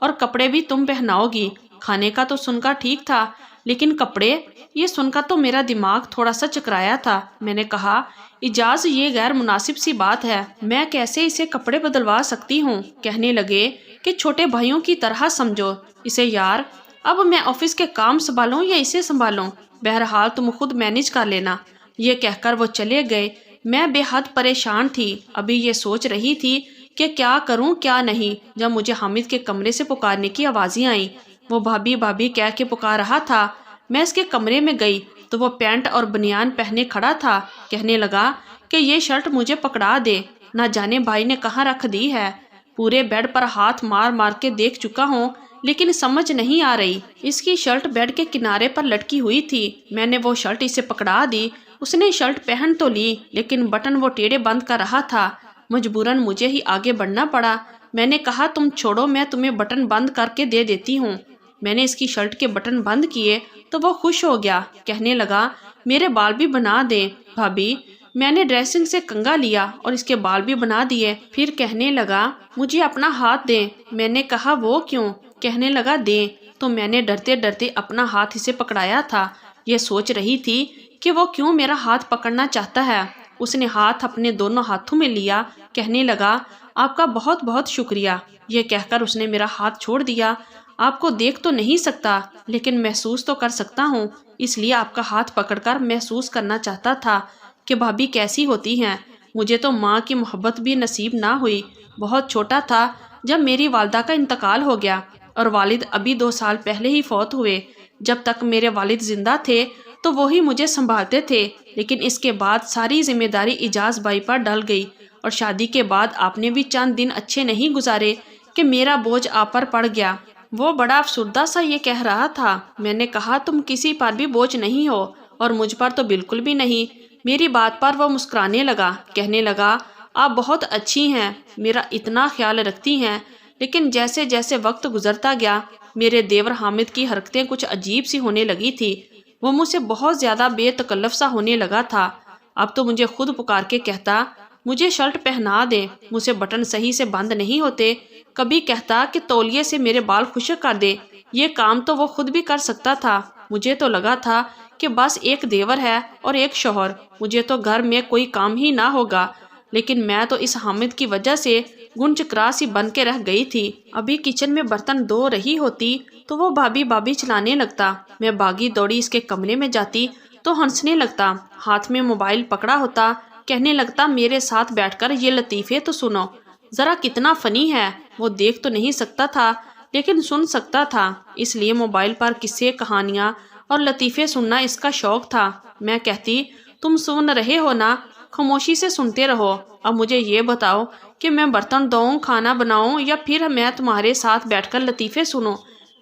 اور کپڑے بھی تم پہناؤ گی۔ کھانے کا تو سن کر ٹھیک تھا، لیکن کپڑے، یہ سن کر تو میرا دماغ تھوڑا سا چکرایا تھا۔ میں نے کہا اجاز یہ غیر مناسب سی بات ہے، میں کیسے اسے کپڑے بدلوا سکتی ہوں؟ کہنے لگے کہ چھوٹے بھائیوں کی طرح سمجھو اسے یار، اب میں آفس کے کام سنبھالوں یا اسے سنبھالوں، بہرحال تم خود مینج کر لینا۔ یہ کہہ کر وہ چلے گئے۔ میں بے حد پریشان تھی، ابھی یہ سوچ رہی تھی کہ کیا کروں کیا نہیں، جب مجھے حامد کے کمرے سے پکارنے کی آوازیں آئیں۔ وہ بھابھی بھابھی کہہ کے پکار رہا تھا۔ میں اس کے کمرے میں گئی تو وہ پینٹ اور بنیان پہنے کھڑا تھا۔ کہنے لگا کہ یہ شرٹ مجھے پکڑا دے، نہ جانے بھائی نے کہاں رکھ دی ہے۔ پورے بیڈ پر ہاتھ مار مار کے دیکھ چکا ہوں، لیکن سمجھ نہیں آ رہی۔ اس کی شرٹ بیڈ کے کنارے پر لٹکی ہوئی تھی۔ میں نے وہ شرٹ اسے پکڑا دی۔ اس نے شرٹ پہن تو لی، لیکن بٹن وہ ٹیڑھے بند کر رہا تھا۔ مجبوراً مجھے ہی آگے بڑھنا پڑا۔ میں نے کہا تم چھوڑو، میں تمہیں بٹن بند کر کے دے دیتی ہوں۔ میں نے اس کی شرٹ کے بٹن بند کیے تو وہ خوش ہو گیا۔ کہنے لگا میرے بال بھی بنا دیں بھابھی۔ میں نے ڈریسنگ سے کنگا لیا اور اس کے بال بھی بنا دیے۔ پھر کہنے لگا مجھے اپنا ہاتھ دیں۔ میں نے کہا وہ کیوں؟ کہنے لگا دیں۔ تو میں نے ڈرتے ڈرتے اپنا ہاتھ اسے پکڑایا تھا۔ یہ سوچ رہی تھی کہ وہ کیوں میرا ہاتھ پکڑنا چاہتا ہے۔ اس نے ہاتھ اپنے دونوں ہاتھوں میں لیا۔ کہنے لگا آپ کا بہت بہت شکریہ۔ یہ کہہ کر اس نے میرا ہاتھ چھوڑ دیا۔ آپ کو دیکھ تو نہیں سکتا، لیکن محسوس تو کر سکتا ہوں، اس لیے آپ کا ہاتھ پکڑ کر محسوس کرنا چاہتا تھا کہ بھابھی کیسی ہوتی ہیں۔ مجھے تو ماں کی محبت بھی نصیب نہ ہوئی۔ بہت چھوٹا تھا جب میری والدہ کا انتقال ہو گیا، اور والد ابھی 2 سال پہلے ہی فوت ہوئے۔ جب تک میرے والد زندہ تھے تو وہی مجھے سنبھالتے تھے، لیکن اس کے بعد ساری ذمہ داری اجاز بھائی پر ڈل گئی، اور شادی کے بعد آپ نے بھی چند دن اچھے نہیں گزارے کہ میرا بوجھ آپ پر پڑ گیا۔ وہ بڑا افسردہ سا یہ کہہ رہا تھا۔ میں نے کہا تم کسی پر بھی بوجھ نہیں ہو، اور مجھ پر تو بالکل بھی نہیں۔ میری بات پر وہ مسکرانے لگا۔ کہنے لگا آپ بہت اچھی ہیں، میرا اتنا خیال رکھتی ہیں، لیکن جیسے جیسے وقت گزرتا گیا میرے دیور حامد کی حرکتیں کچھ عجیب سی ہونے لگی تھی۔ وہ مجھ سے بہت زیادہ بے تکلف سا ہونے لگا تھا۔ اب تو مجھے خود پکار کے کہتا مجھے شرٹ پہنا دے، مجھ سے بٹن صحیح سے بند نہیں ہوتے۔ کبھی کہتا کہ تولیے سے میرے بال خشک کر دے۔ یہ کام تو وہ خود بھی کر سکتا تھا۔ مجھے تو لگا تھا کہ بس ایک دیور ہے اور ایک شوہر، مجھے تو گھر میں کوئی کام ہی نہ ہوگا، لیکن میں تو اس حامد کی وجہ سے گنچکرا سی بن کے رہ گئی تھی۔ ابھی کچن میں برتن دھو رہی ہوتی تو وہ بھابھی بھابھی چلانے لگتا۔ میں باغی دوڑی اس کے کمرے میں جاتی تو ہنسنے لگتا، ہاتھ میں موبائل پکڑا ہوتا۔ کہنے لگتا میرے ساتھ بیٹھ کر یہ لطیفے تو سنو، ذرا کتنا فنی ہے۔ وہ دیکھ تو نہیں سکتا تھا، لیکن سن سکتا تھا، اس لیے موبائل پر قصے کہانیاں اور لطیفے سننا اس کا شوق تھا۔ میں کہتی تم سن رہے ہو نا، خاموشی سے سنتے رہو۔ اب مجھے یہ بتاؤ کہ میں برتن دھوؤں، کھانا بناؤں، یا پھر میں تمہارے ساتھ بیٹھ کر لطیفے سنوں؟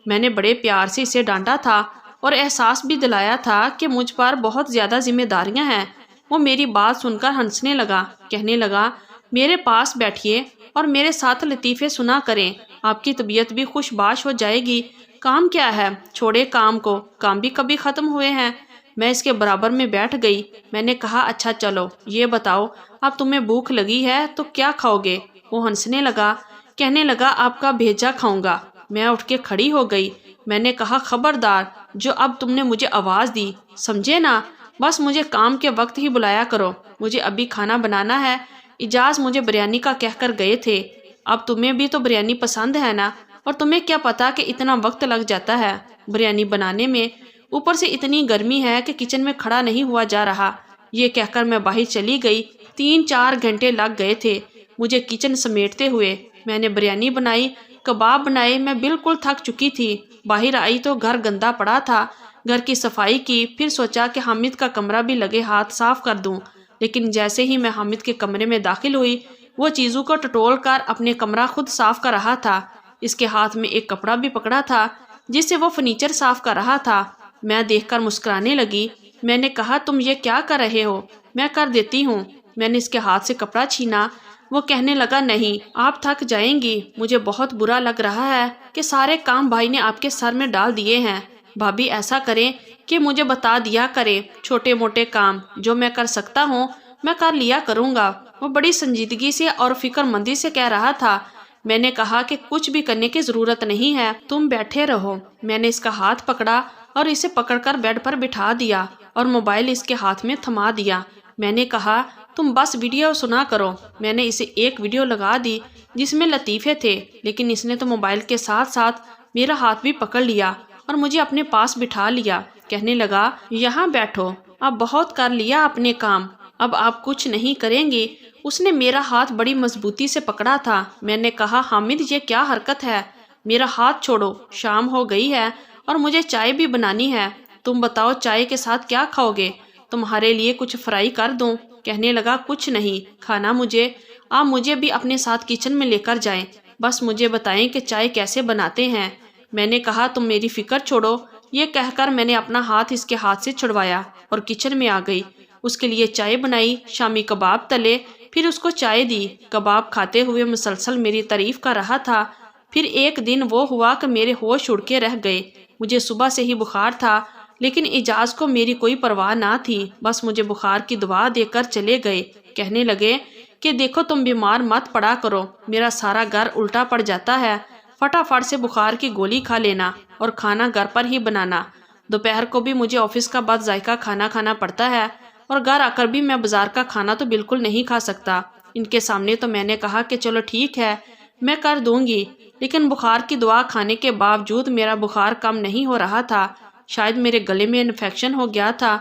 میں نے بڑے پیار سے اسے ڈانٹا تھا اور احساس بھی دلایا تھا کہ مجھ پر بہت زیادہ ذمہ داریاں ہیں۔ وہ میری بات سن کر ہنسنے لگا۔ کہنے لگا میرے پاس بیٹھیے اور میرے ساتھ لطیفے سنا کریں، آپ کی طبیعت بھی خوش باش ہو جائے گی۔ کام کیا ہے، چھوڑے کام کو، کام بھی کبھی ختم ہوئے ہیں۔ میں اس کے برابر میں بیٹھ گئی۔ میں نے کہا اچھا چلو یہ بتاؤ، اب تمہیں بھوک لگی ہے تو کیا کھاؤ گے؟ وہ ہنسنے لگا۔ کہنے لگا آپ کا بھیجا کھاؤں گا۔ میں اٹھ کے کھڑی ہو گئی۔ میں نے کہا خبردار، جو اب تم نے مجھے آواز دی، سمجھے نا، بس مجھے کام کے وقت ہی بلایا کرو، مجھے ابھی کھانا بنانا ہے۔ اجاز مجھے بریانی کا کہہ کر گئے تھے۔ اب تمہیں بھی تو بریانی پسند ہے نا، اور تمہیں کیا پتا کہ اتنا وقت لگ جاتا ہے بریانی بنانے میں، اوپر سے اتنی گرمی ہے کہ کچن میں کھڑا نہیں ہوا جا رہا۔ یہ کہہ کر میں باہر چلی گئی۔ 3-4 گھنٹے لگ گئے تھے مجھے کچن سمیٹتے ہوئے۔ میں نے بریانی بنائی، کباب بنائے، میں بالکل تھک چکی تھی۔ باہر آئی تو گھر گندا پڑا تھا۔ گھر کی صفائی کی، پھر سوچا کہ حامد کا کمرہ بھی لگے ہاتھ صاف کر دوں، لیکن جیسے ہی میں حامد کے کمرے میں داخل ہوئی، وہ چیزوں کو ٹٹول کر اپنے کمرہ خود صاف کر رہا تھا۔ اس کے ہاتھ میں ایک کپڑا بھی پکڑا تھا جس سے وہ فرنیچر صاف کر رہا تھا۔ میں دیکھ کر مسکرانے لگی۔ میں نے کہا تم یہ کیا کر رہے ہو؟ میں کر دیتی ہوں۔ میں نے اس کے ہاتھ سے کپڑا چھینا۔ وہ کہنے لگا نہیں، آپ تھک جائیں گی، مجھے بہت برا لگ رہا ہے کہ سارے کام بھائی نے آپ کے سر میں ڈال دیے ہیں۔ بھابھی ایسا کریں کہ مجھے بتا دیا کریں، چھوٹے موٹے کام جو میں کر سکتا ہوں میں کر لیا کروں گا۔ وہ بڑی سنجیدگی سے اور فکر مندی سے کہہ رہا تھا۔ میں نے کہا کہ کچھ بھی کرنے کی ضرورت نہیں ہے، تم بیٹھے رہو۔ میں نے اس کا ہاتھ پکڑا اور اسے پکڑ کر بیڈ پر بٹھا دیا اور موبائل اس کے ہاتھ میں تھما دیا۔ میں نے کہا تم بس ویڈیو سنا کرو۔ میں نے اسے ایک ویڈیو لگا دی جس میں لطیفے تھے، لیکن اس نے تو موبائل کے ساتھ ساتھ میرا ہاتھ بھی پکڑ لیا اور مجھے اپنے پاس بٹھا لیا۔ کہنے لگا یہاں بیٹھو، اب بہت کر لیا اپنے کام، اب آپ کچھ نہیں کریں گے۔ اس نے میرا ہاتھ بڑی مضبوطی سے پکڑا تھا۔ میں نے کہا حامد یہ کیا حرکت ہے، میرا ہاتھ چھوڑو، شام ہو گئی ہے اور مجھے چائے بھی بنانی ہے، تم بتاؤ چائے کے ساتھ کیا کھاؤ گے، تمہارے لیے کچھ فرائی کر دوں؟ کہنے لگا کچھ نہیں کھانا مجھے، آپ مجھے بھی اپنے ساتھ کچن میں لے کر جائیں، بس مجھے بتائیں کہ چائے کیسے بناتے ہیں۔ میں نے کہا تم میری فکر چھوڑو۔ یہ کہہ کر میں نے اپنا ہاتھ اس کے ہاتھ سے چھڑوایا اور کچن میں آ گئی۔ اس کے لیے چائے بنائی، شامی کباب تلے، پھر اس کو چائے دی۔ کباب کھاتے ہوئے مسلسل میری تعریف کر رہا تھا۔ پھر ایک دن وہ ہوا کہ میرے ہوش اڑ کے رہ گئے۔ مجھے صبح سے ہی بخار تھا، لیکن اعجاز کو میری کوئی پرواہ نہ تھی، بس مجھے بخار کی دوا دے کر چلے گئے۔ کہنے لگے کہ دیکھو تم بیمار مت پڑا کرو، میرا سارا گھر الٹا پڑ جاتا ہے، فٹافٹ سے بخار کی گولی کھا لینا اور کھانا گھر پر ہی بنانا۔ دوپہر کو بھی مجھے آفس کا بد ذائقہ کھانا کھانا پڑتا ہے اور گھر آ کر بھی میں بازار کا کھانا تو بالکل نہیں کھا سکتا۔ ان کے سامنے تو میں نے کہا کہ چلو ٹھیک ہے میں کر دوں گی، لیکن بخار کی دوا کھانے کے باوجود میرا بخار کم نہیں ہو رہا تھا۔ شاید میرے گلے میں انفیکشن ہو گیا تھا،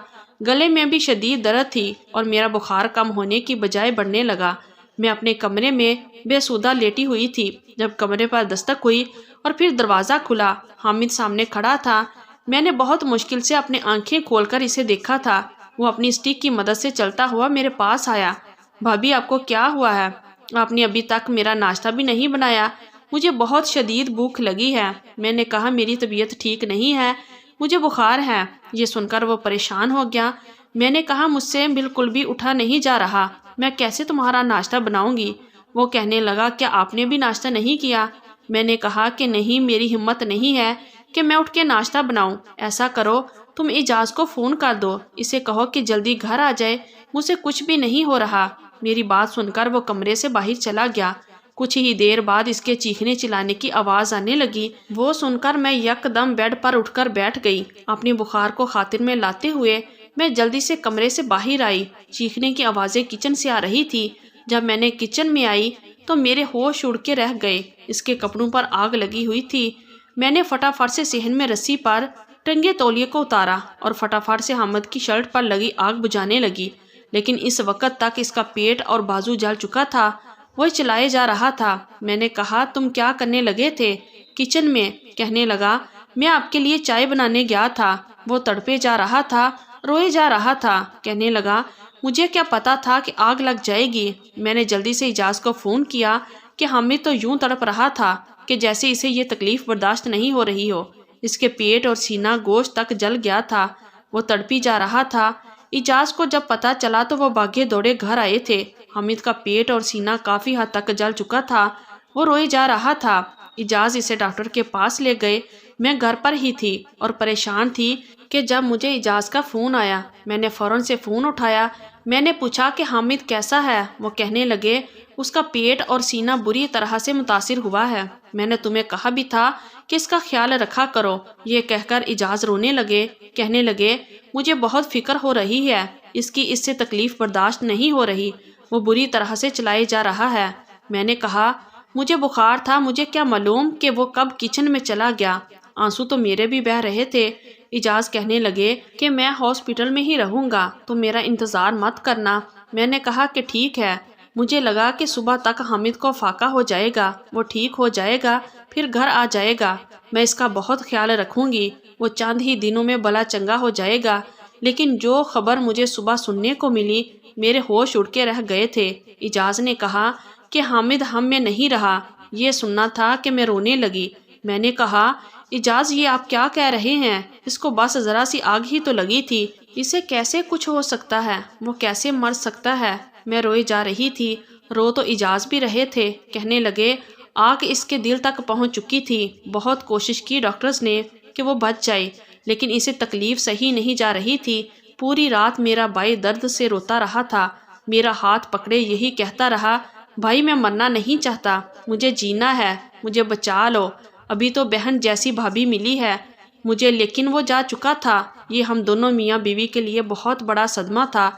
گلے میں بھی شدید درد تھی اور میرا بخار کم ہونے کی بجائے بڑھنے لگا۔ میں اپنے کمرے میں بے سودہ لیٹی ہوئی تھی جب کمرے پر دستک ہوئی اور پھر دروازہ کھلا۔ حامد سامنے کھڑا تھا۔ میں نے بہت مشکل سے اپنی آنکھیں کھول کر اسے دیکھا تھا۔ وہ اپنی اسٹک کی مدد سے چلتا ہوا میرے پاس آیا۔ بھابھی آپ کو کیا ہوا ہے؟ آپ نے ابھی تک میرا ناشتہ بھی نہیں بنایا، مجھے بہت شدید بھوک لگی ہے۔ میں نے کہا میری طبیعت ٹھیک نہیں ہے، مجھے بخار ہے۔ یہ سن کر وہ پریشان ہو گیا۔ میں نے کہا مجھ سے بالکل بھی اٹھا نہیں جا رہا، میں کیسے تمہارا ناشتہ بناؤں گی؟ وہ کہنے لگا کیا آپ نے بھی ناشتہ نہیں کیا؟ میں نے کہا کہ نہیں، میری ہمت نہیں ہے کہ میں اٹھ کے ناشتہ بناؤں۔ ایسا کرو تم اعجاز کو فون کر دو، اسے کہو کہ جلدی گھر آ جائے، مجھ سے کچھ بھی نہیں ہو رہا۔ میری بات سن کر وہ کمرے سے باہر چلا گیا۔ کچھ ہی دیر بعد اس کے چیخنے چلانے کی آواز آنے لگی۔ وہ سن کر میں یک دم بیڈ پر اٹھ کر بیٹھ گئی۔ اپنی بخار کو خاطر میں لاتے ہوئے میں جلدی سے کمرے سے باہر آئی۔ چیخنے کی آوازیں کچن سے آ رہی تھی۔ جب میں نے کچن میں آئی تو میرے ہوش اڑ کے رہ گئے۔ اس کے کپڑوں پر آگ لگی ہوئی تھی۔ میں نے فٹافٹ سے صحن میں رسی پر ٹنگے تولیے کو اتارا اور فٹافٹ سے حامد کی شرٹ پر لگی آگ بجھانے لگی، لیکن اس وقت تک اس کا پیٹ اور بازو جل چکا تھا۔ وہ چلائے جا رہا تھا۔ میں نے کہا تم کیا کرنے لگے تھے کچن میں؟ کہنے لگا میں آپ کے لیے چائے بنانے گیا تھا۔ وہ تڑپے جا رہا تھا، روئے جا رہا تھا۔ کہنے لگا مجھے کیا پتا تھا کہ آگ لگ جائے گی۔ میں نے جلدی سے اعجاز کو فون کیا کہ حامد تو یوں تڑپ رہا تھا کہ جیسے اسے یہ تکلیف برداشت نہیں ہو رہی ہو۔ اس کے پیٹ اور سینہ گوشت تک جل گیا تھا، وہ تڑپی جا رہا تھا۔ اعجاز کو جب پتا چلا تو وہ بھاگے دوڑے گھر آئے تھے۔ حامد کا پیٹ اور سینہ کافی حد تک جل چکا تھا، وہ روئے جا رہا تھا۔ اعجاز اسے ڈاکٹر کے پاس لے گئے۔ میں گھر پر ہی تھی اور پریشان تھی کہ جب مجھے اعجاز کا فون آیا، میں نے فوراً سے فون اٹھایا۔ میں نے پوچھا کہ حامد کیسا ہے؟ وہ کہنے لگے اس کا پیٹ اور سینہ بری طرح سے متاثر ہوا ہے، میں نے تمہیں کہا بھی تھا کہ اس کا خیال رکھا کرو۔ یہ کہہ کر اعجاز رونے لگے، کہنے لگے مجھے بہت فکر ہو رہی ہے، اس کی اس سے تکلیف برداشت نہیں ہو رہی، وہ بری طرح سے چلائے جا رہا ہے۔ میں نے کہا مجھے بخار تھا، مجھے کیا معلوم کہ وہ کب کچن میں چلا گیا؟ آنسو تو میرے بھی بہہ رہے تھے۔ اعجاز کہنے لگے کہ میں ہاسپٹل میں ہی رہوں گا، تو میرا انتظار مت کرنا۔ میں نے کہا کہ ٹھیک ہے۔ مجھے لگا کہ صبح تک حامد کو فاقہ ہو جائے گا، وہ ٹھیک ہو جائے گا، پھر گھر آ جائے گا، میں اس کا بہت خیال رکھوں گی، وہ چند ہی دنوں میں بلا چنگا ہو جائے گا۔ لیکن جو خبر مجھے صبح سننے کو ملی، میرے ہوش اڑ کے رہ گئے تھے۔ اعجاز نے کہا کہ حامد ہم میں نہیں رہا۔ یہ سننا تھا کہ میں رونے لگی۔ میں نے کہا اعجاز یہ آپ کیا کہہ رہے ہیں؟ اس کو بس ذرا سی آگ ہی تو لگی تھی، اسے کیسے کچھ ہو سکتا ہے؟ وہ کیسے مر سکتا ہے؟ میں روئے جا رہی تھی، رو تو اعجاز بھی رہے تھے۔ کہنے لگے آگ اس کے دل تک پہنچ چکی تھی، بہت کوشش کی ڈاکٹرز نے کہ وہ بچ جائے، لیکن اسے تکلیف سہی نہیں جا رہی تھی۔ پوری رات میرا بھائی درد سے روتا رہا تھا، میرا ہاتھ پکڑے یہی کہتا رہا بھائی میں مرنا نہیں چاہتا، مجھے جینا ہے، مجھے بچا لو، ابھی تو بہن جیسی بھابھی ملی ہے مجھے، لیکن وہ جا چکا تھا۔ یہ ہم دونوں میاں بیوی کے لیے بہت بڑا صدمہ تھا۔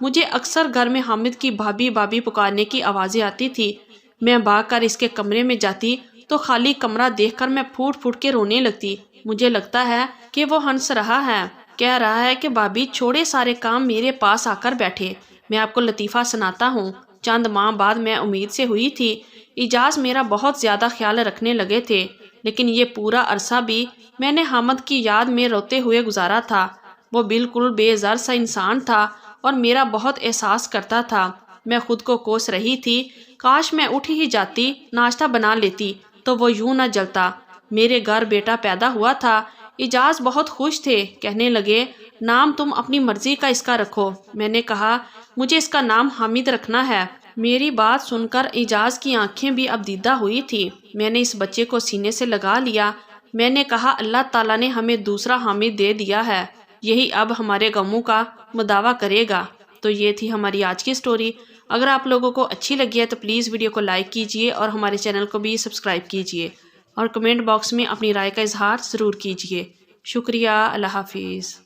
مجھے اکثر گھر میں حامد کی بھابھی بھابھی پکارنے کی آوازیں آتی تھی۔ میں بھاگ کر اس کے کمرے میں جاتی تو خالی کمرہ دیکھ کر میں پھوٹ پھوٹ کے رونے لگتی۔ مجھے لگتا ہے کہ وہ ہنس رہا ہے، کہہ رہا ہے کہ بھابھی چھوڑے سارے کام میرے پاس آ کر بیٹھے۔ میں آپ کو لطیفہ سناتا ہوں۔ چند ماہ بعد میں امید سے ہوئی تھی، اعجاز میرا بہت زیادہ خیال رکھنے لگے تھے، لیکن یہ پورا عرصہ بھی میں نے حامد کی یاد میں روتے ہوئے گزارا تھا۔ وہ بالکل بے زر سا انسان تھا اور میرا بہت احساس کرتا تھا۔ میں خود کو کوس رہی تھی، کاش میں اٹھ ہی جاتی، ناشتہ بنا لیتی تو وہ یوں نہ جلتا۔ میرے گھر بیٹا پیدا ہوا تھا۔ اعجاز بہت خوش تھے، کہنے لگے نام تم اپنی مرضی کا اس کا رکھو۔ میں نے کہا مجھے اس کا نام حامد رکھنا ہے۔ میری بات سن کر اعجاز کی آنکھیں بھی اب دیدہ ہوئی تھی۔ میں نے اس بچے کو سینے سے لگا لیا۔ میں نے کہا اللہ تعالیٰ نے ہمیں دوسرا حامد دے دیا ہے، یہی اب ہمارے غموں کا مداوع کرے گا۔ تو یہ تھی ہماری آج کی سٹوری۔ اگر آپ لوگوں کو اچھی لگی ہے تو پلیز ویڈیو کو لائک کیجئے اور ہمارے چینل کو بھی سبسکرائب کیجئے اور کمنٹ باکس میں اپنی رائے کا اظہار ضرور کیجئے۔ شکریہ، اللہ حافظ۔